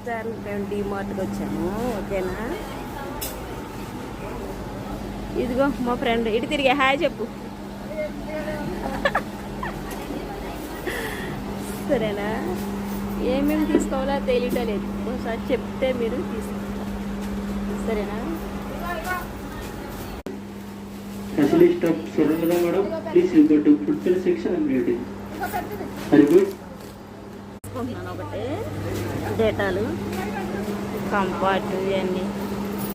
Sir మేము డీమార్ట్కి వచ్చాము. ఓకేనా, ఇదిగో మా ఫ్రెండ్ ఇటు తిరిగే హాయ్ చెప్పు. సరేనా, ఏమేమి తీసుకోవాలో తెలియటలేదు, ఒకసారి చెప్తే మీరు తీసుకుంటారు. సరేనా. Facility stop Sorunada madam, please you go to football section and read it. Very good. తీసుకుంటున్నాను ఒకటి డేటాలు కంఫర్ట్ ఇవన్నీ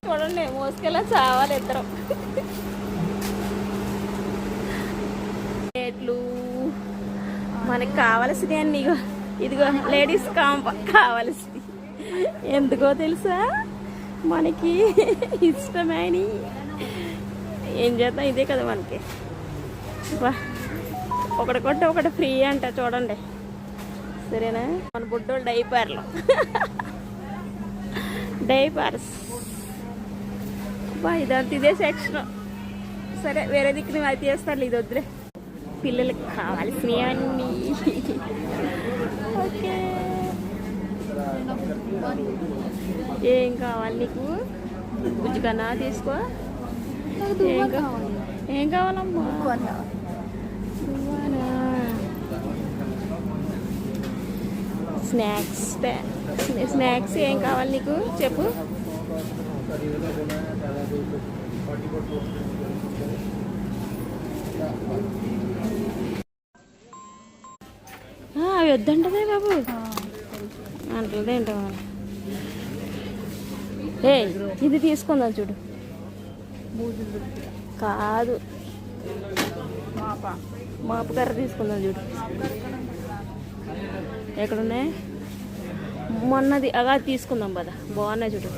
చూడండి, మోసుకెళ్ళా చావాలి ఇద్దరం. ప్లేట్లు మనకి కావలసినవి అన్నీ, ఇదిగో లేడీస్ కావలసింది. ఎందుకో తెలుసా, మనకి ఇష్టమైన ఏం చేద్దాం, ఇదే కదా మనకి. ఒకటి కొంటే ఒకటి ఫ్రీ అంట చూడండి. సరేనా, మన బుడ్డోళ్ళు డైపర్స్ బా, ఇదంతా ఇదే సెక్షన్. సరే, వేరే దిక్కుని అది తీస్తాను, ఇది వద్దులే. పిల్లలకి కావాల్సినవి అన్నీ. ఓకే, ఏం కావాలి నీకు? బుజ్జికన్నా తీసుకో. ఏం కావాలమ్మా? స్నాక్స్ ఏం కావాలి నీకు చెప్పు. అవి వద్దంటదే బాబు, అంటదే ఏంటో. ఏ ఇది తీసుకుందాం చూడు. కాదు, మాపు కర్ర తీసుకుందాం చూడు. ఎక్కడున్నాయి? మొన్నది అగా తీసుకుందాం కదా, బాగున్నాయి చూడు.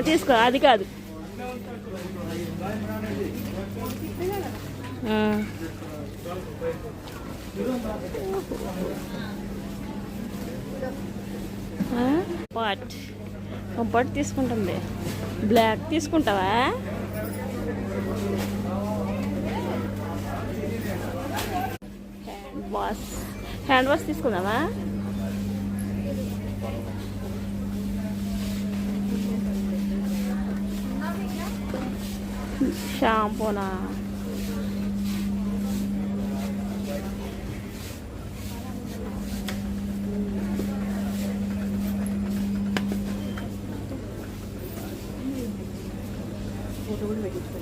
తీసుకో, అది కాదు. కంఫర్ట్ తీసుకుంటుంది. బ్లాక్ తీసుకుంటావా? హ్యాండ్ వాష్ తీసుకుందామా? షాంపూనా? ఫోటో కూడా పెట్టించుకో.